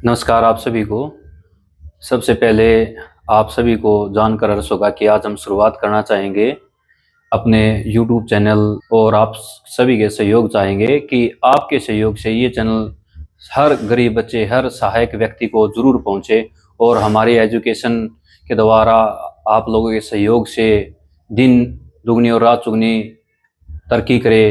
नमस्कार आप सभी को। सबसे पहले आप सभी को जानकर हर्ष होगा कि आज हम शुरुआत करना चाहेंगे अपने YouTube चैनल और आप सभी के सहयोग चाहेंगे कि आपके सहयोग से ये चैनल हर गरीब बच्चे, हर सहायक व्यक्ति को ज़रूर पहुँचे और हमारी एजुकेशन के द्वारा आप लोगों के सहयोग से दिन दुगनी और रात चुगनी तरक्की करे।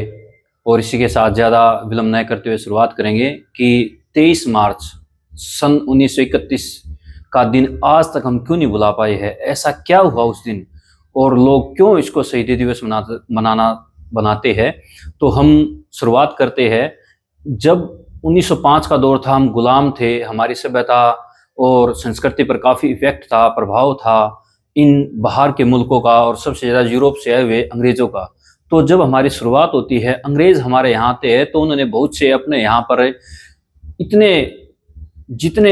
और इसी के साथ ज़्यादा विलम्ब न करते हुए शुरुआत करेंगे कि 23 मार्च सन 1931 का दिन आज तक हम क्यों नहीं भुला पाए हैं। ऐसा क्या हुआ उस दिन और लोग क्यों इसको शहीदी दिवस बनाते हैं। तो हम शुरुआत करते हैं। जब 1905 का दौर था, हम गुलाम थे, हमारी सभ्यता और संस्कृति पर काफ़ी इफेक्ट था, प्रभाव था इन बाहर के मुल्कों का और सबसे ज़्यादा यूरोप से आए हुए अंग्रेज़ों का। तो जब हमारी शुरुआत होती है, अंग्रेज़ हमारे यहाँ आते हैं तो उन्होंने बहुत से अपने यहाँ पर इतने जितने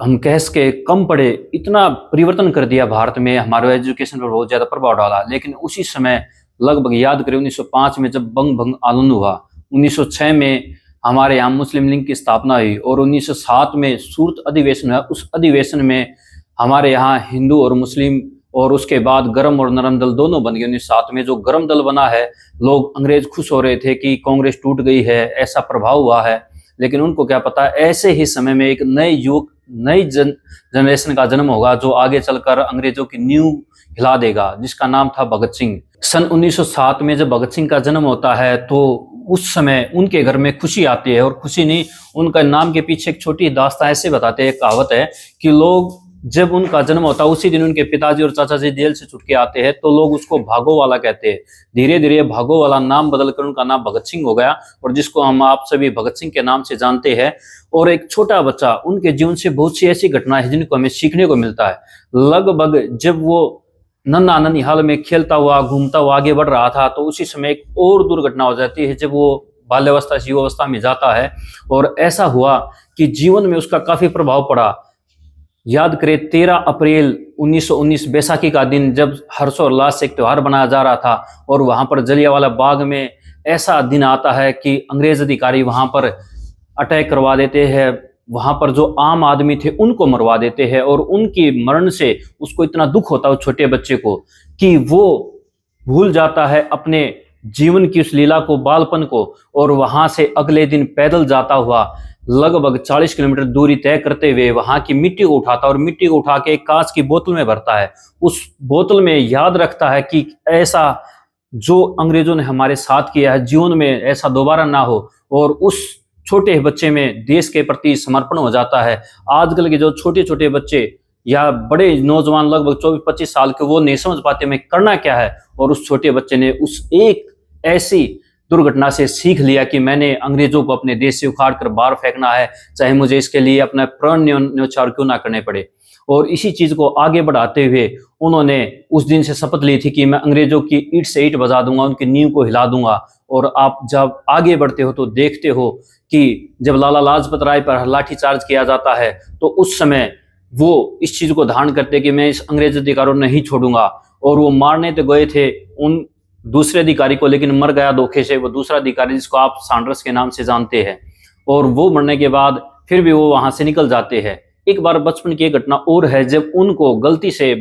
हम कह सके कम पढ़े, इतना परिवर्तन कर दिया भारत में, हमारे एजुकेशन पर बहुत ज़्यादा प्रभाव डाला। लेकिन उसी समय लगभग याद करें 1905 में जब बंग भंग आंदोलन हुआ, 1906 में हमारे यहाँ मुस्लिम लीग की स्थापना हुई और 1907 में सूरत अधिवेशन हुआ। उस अधिवेशन में हमारे यहाँ हिंदू और मुस्लिम और उसके बाद गर्म और नरम दल दोनों बन गए। 1907 में जो गर्म दल बना है, लोग अंग्रेज खुश हो रहे थे कि कांग्रेस टूट गई है, ऐसा प्रभाव हुआ है। लेकिन उनको क्या पता, ऐसे ही समय में एक नए युग, नई जनरेशन का जन्म होगा जो आगे चलकर अंग्रेजों की नींव हिला देगा, जिसका नाम था भगत सिंह। सन 1907 में जब भगत सिंह का जन्म होता है तो उस समय उनके घर में खुशी आती है। और खुशी नहीं, उनका नाम के पीछे एक छोटी दास्तां ऐसे बताते हैं, कहावत है कि लोग जब उनका जन्म होता है उसी दिन उनके पिताजी और चाचा जी जेल से छुट के आते हैं तो लोग उसको भागो वाला कहते हैं। धीरे धीरे भागो वाला नाम बदलकर उनका नाम भगत सिंह हो गया और जिसको हम आप सभी भगत सिंह के नाम से जानते हैं। और एक छोटा बच्चा, उनके जीवन से बहुत सी ऐसी घटनाएं हैं जिनको हमें सीखने को मिलता है। लगभग जब वो नन्हा ननिहाल में खेलता हुआ घूमता हुआ आगे बढ़ रहा था तो उसी समय एक और दुर्घटना हो जाती है जब वो बाल्यावस्था से युवावस्था में जाता है। और ऐसा हुआ कि जीवन में उसका काफी प्रभाव पड़ा। याद करें 13 अप्रैल 1919 बैसाखी का दिन, जब हर्षोल्लास से एक त्यौहार मनाया जा रहा था और वहां पर जलियांवाला बाग में ऐसा दिन आता है कि अंग्रेज अधिकारी वहां पर अटैक करवा देते हैं। वहां पर जो आम आदमी थे उनको मरवा देते हैं और उनकी मरण से उसको इतना दुख होता है उस छोटे बच्चे को कि वो भूल जाता है अपने जीवन की उस लीला को, बालपन को। और वहां से अगले दिन पैदल जाता हुआ लगभग 40 किलोमीटर दूरी तय करते हुए वहां की मिट्टी को उठाता और मिट्टी को उठा के एक कांच की बोतल में भरता है। उस बोतल में याद रखता है कि ऐसा जो अंग्रेजों ने हमारे साथ किया है जीवन में ऐसा दोबारा ना हो। और उस छोटे बच्चे में देश के प्रति समर्पण हो जाता है। आजकल के जो छोटे छोटे बच्चे या बड़े नौजवान लगभग 24-25 साल के, वो नहीं समझ पाते मैं करना क्या है। और उस छोटे बच्चे ने उस एक ऐसी दुर्घटना से सीख लिया कि मैंने अंग्रेजों को अपने देश से उखाड़ कर बाहर फेंकना है, चाहे मुझे इसके लिए अपना प्राण न्योछावर क्यों ना करने पड़े। और इसी चीज को आगे बढ़ाते हुए उन्होंने उस दिन से शपथ ली थी कि मैं अंग्रेजों की ईंट से ईंट बजा दूंगा, उनकी नींव को हिला दूंगा। और आप जब आगे बढ़ते हो तो देखते हो कि जब लाला लाजपत राय पर लाठीचार्ज किया जाता है तो उस समय वो इस चीज को धारण करते कि मैं इस अंग्रेज अधिकारियों को नहीं छोड़ूंगा। और वो मारने तो गए थे उन दूसरे अधिकारी को, लेकिन मर गया धोखे से वो दूसरा अधिकारी जिसको आप सैंडर्स के नाम से जानते हैं। और वो मरने के बाद फिर भी वो वहां से निकल जाते हैं। एक बार बचपन की एक घटना और है, जब उनको गलती से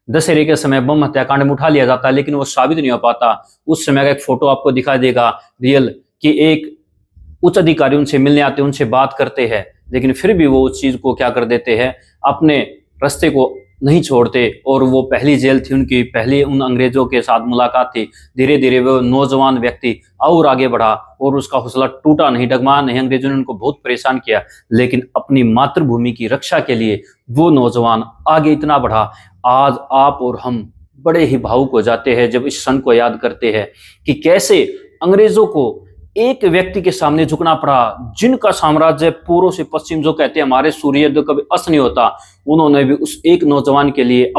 दशहरे के समय बम हत्याकांड में उठा लिया जाता है लेकिन वो साबित नहीं हो पाता। उस समय का एक फोटो आपको दिखाई देगा रियल, कि एक उच्च अधिकारी उनसे मिलने आते, उनसे बात करते हैं, लेकिन फिर भी वो उस चीज को क्या कर देते हैं, अपने रास्ते को नहीं छोड़ते। और वो पहली जेल थी उनकी, पहली उन अंग्रेजों के साथ मुलाकात थी। धीरे धीरे वो नौजवान व्यक्ति और आगे बढ़ा और उसका हौसला टूटा नहीं, डगमगाया नहीं। अंग्रेजों ने उनको बहुत परेशान किया लेकिन अपनी मातृभूमि की रक्षा के लिए वो नौजवान आगे इतना बढ़ा। आज आप और हम बड़े ही भावुक हो जाते हैं जब इस क्षण को याद करते हैं कि कैसे अंग्रेजों को एक व्यक्ति के सामने झुकना पड़ा, जिनका साम्राज्य पूर्व से पश्चिम, जो कहते हैं हमारे सूर्योदय कभी अस्त नहीं होता। उन्होंने भी उस एक नौजवान के लिए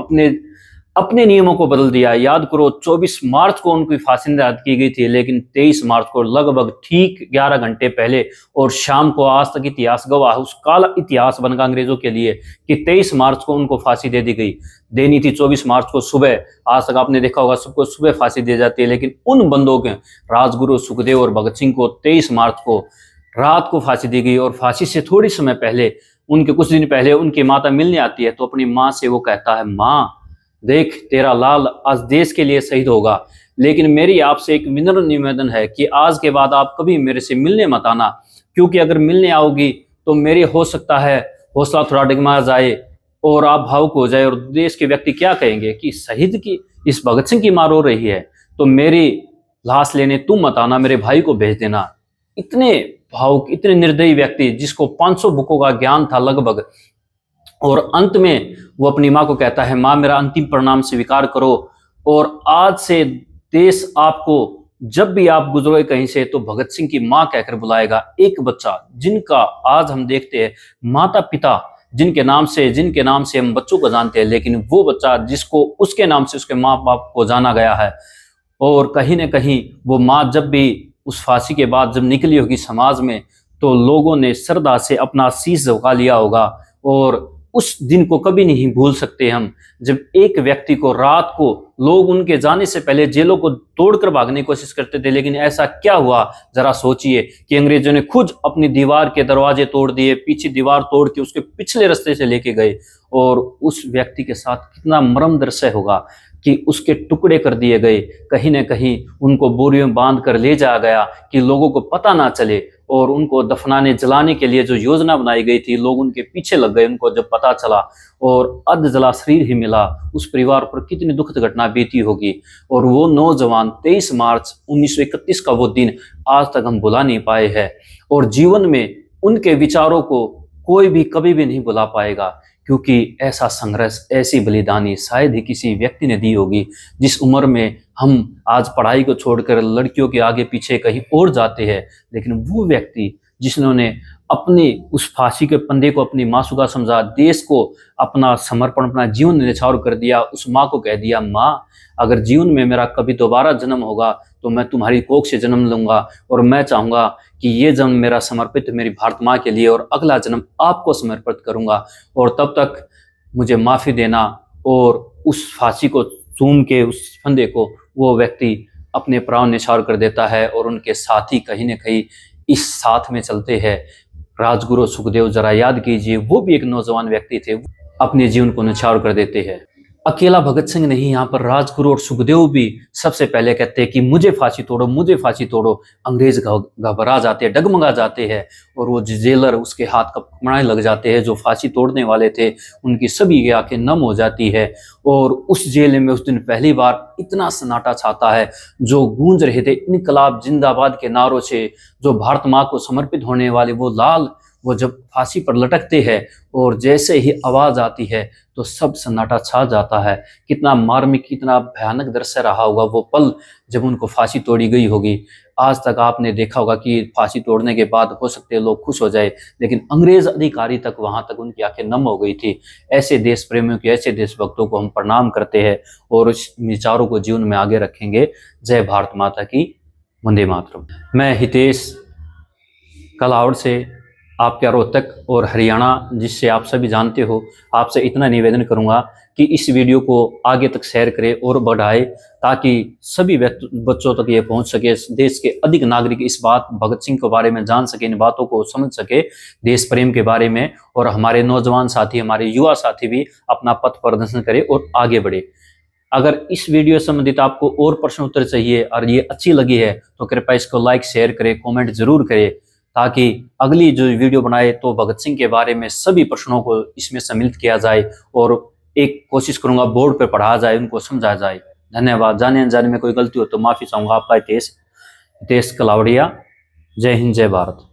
अपने नियमों को बदल दिया। याद करो 24 मार्च को उनकी फांसी निर्धारित की गई थी, लेकिन 23 मार्च को लगभग ठीक 11 घंटे पहले और शाम को आज तक इतिहास गवाह, उस काला इतिहास बन गया अंग्रेजों के लिए कि 23 मार्च को उनको फांसी दे दी गई। देनी थी 24 मार्च को सुबह। आज तक आपने देखा होगा सबको सुबह फांसी दी जाती है, लेकिन उन बंदों के राजगुरु सुखदेव और भगत सिंह को 23 मार्च को रात को फांसी दी गई। और फांसी से थोड़ी समय पहले उनके कुछ दिन पहले उनकी माता मिलने आती है तो अपनी माँ से वो कहता है, माँ देख तेरा लाल आज देश के लिए शहीद होगा, लेकिन मेरी आपसे एक विनम्र निवेदन है कि आज के बाद आप कभी मेरे से मिलने मत आना, क्योंकि अगर मिलने आओगी तो मेरी हो सकता है हौसला थोड़ा डगमगा जाए और आप भावुक हो जाए और देश के व्यक्ति क्या कहेंगे कि शहीद की इस भगत सिंह की मां रो रही है, तो मेरी लाश लेने तुम मत आना, मेरे भाई को भेज देना। इतने भावुक, इतने निर्दयी व्यक्ति जिसको 500 बुकों का ज्ञान था लगभग, और अंत में वो अपनी माँ को कहता है, माँ मेरा अंतिम परिणाम स्वीकार करो और आज से देश आपको जब भी आप गुजरोगे कहीं से तो भगत सिंह की माँ कहकर बुलाएगा। एक बच्चा जिनका आज हम देखते हैं माता पिता जिनके नाम से हम बच्चों को जानते हैं, लेकिन वो बच्चा जिसको उसके नाम से उसके माँ बाप को जाना गया है, और कहीं न कहीं वो माँ जब भी उस फांसी के बाद जब निकली होगी समाज में तो लोगों ने श्रद्धा से अपना शीश झुका लिया होगा। और उस दिन को कभी नहीं भूल सकते हम, जब एक व्यक्ति को रात को लोग उनके जाने से पहले जेलों को तोड़कर भागने की कोशिश करते थे, लेकिन ऐसा क्या हुआ जरा सोचिए कि अंग्रेजों ने खुद अपनी दीवार के दरवाजे तोड़ दिए, पीछे दीवार तोड़ के उसके पिछले रास्ते से लेके गए, और उस व्यक्ति के साथ कितना मर्म दृश्य होगा कि उसके टुकड़े कर दिए गए, कहीं न कहीं उनको बोरियों में बांध कर ले जाया गया कि लोगों को पता ना चले, और उनको दफनाने जलाने के लिए जो योजना बनाई गई थी लोग उनके पीछे लग गए। उनको जब पता चला और अध जला शरीर ही मिला, उस परिवार पर कितनी दुखद घटना बीती होगी। और वो नौजवान 23 मार्च 1931 का वो दिन आज तक हम भुला नहीं पाए हैं, और जीवन में उनके विचारों को कोई भी कभी भी नहीं भुला पाएगा, क्योंकि ऐसा संघर्ष, ऐसी बलिदानी शायद ही किसी व्यक्ति ने दी होगी। जिस उम्र में हम आज पढ़ाई को छोड़कर लड़कियों के आगे पीछे कहीं और जाते हैं, लेकिन वो व्यक्ति जिन्होंने अपने उस फांसी के फंदे को अपनी मासूका समझा, देश को अपना समर्पण, अपना जीवन न्यौछावर कर दिया, उस माँ को कह दिया, माँ अगर जीवन में मेरा कभी दोबारा जन्म होगा तो मैं तुम्हारी कोख से जन्म लूंगा, और मैं चाहूंगा कि ये जन्म मेरा समर्पित मेरी भारत माँ के लिए, और अगला जन्म आपको समर्पित करूंगा, और तब तक मुझे माफ़ी देना। और उस फांसी को चूम के उस फंदे को वो व्यक्ति अपने प्राण न्यौछावर कर देता है, और उनके साथी कहीं न कहीं इस साथ में चलते हैं। राजगुरु सुखदेव जरा याद कीजिए, वो भी एक नौजवान व्यक्ति थे, अपने जीवन को न्यौछावर कर देते हैं। अकेला भगत सिंह नहीं, यहाँ पर राजगुरु और सुखदेव भी सबसे पहले कहते हैं कि मुझे फांसी तोड़ो, मुझे फांसी तोड़ो। अंग्रेज घबरा जाते हैं, डगमगा जाते हैं, और वो जेलर उसके हाथ कपड़ाने लग जाते हैं, जो फांसी तोड़ने वाले थे उनकी सभी की आंखें नम हो जाती है। और उस जेल में उस दिन पहली बार इतना सन्नाटा छाता है, जो गूंज रहे थे इनकलाब जिंदाबाद के नारों से, जो भारत माँ को समर्पित होने वाले वो लाल, वो जब फांसी पर लटकते हैं और जैसे ही आवाज आती है तो सब सन्नाटा छा जाता है। कितना मार्मिक, कितना भयानक दृश्य रहा होगा वो पल जब उनको फांसी तोड़ी गई होगी। आज तक आपने देखा होगा कि फांसी तोड़ने के बाद हो सकते हैं लोग खुश हो जाए, लेकिन अंग्रेज अधिकारी तक वहां तक उनकी आंखें नम हो गई थी। ऐसे देश प्रेमियों के, ऐसे देशभक्तों को हम प्रणाम करते हैं और इस विचारों को जीवन में आगे रखेंगे। जय भारत माता की, वंदे मातरम। मैं हितेश कलावड़ से, आपके रोहतक और हरियाणा, जिससे आप सभी जानते हो, आपसे इतना निवेदन करूंगा कि इस वीडियो को आगे तक शेयर करें और बढ़ाएं, ताकि सभी बच्चों तक ये पहुंच सके, देश के अधिक नागरिक इस बात भगत सिंह के बारे में जान सके, इन बातों को समझ सके, देश प्रेम के बारे में, और हमारे नौजवान साथी, हमारे युवा साथी भी अपना पथ प्रदर्शन करें और आगे बढ़े। अगर इस वीडियो से संबंधित आपको और प्रश्न उत्तर चाहिए और ये अच्छी लगी है तो कृपया इसको लाइक, शेयर करें, कॉमेंट जरूर करें, ताकि अगली जो वीडियो बनाए तो भगत सिंह के बारे में सभी प्रश्नों को इसमें सम्मिलित किया जाए, और एक कोशिश करूंगा बोर्ड पर पढ़ाया जाए, उनको समझाया जाए। धन्यवाद। जाने अनजाने में कोई गलती हो तो माफी चाहूंगा। आपका हितेश कलावड़िया। जय हिंद, जय भारत।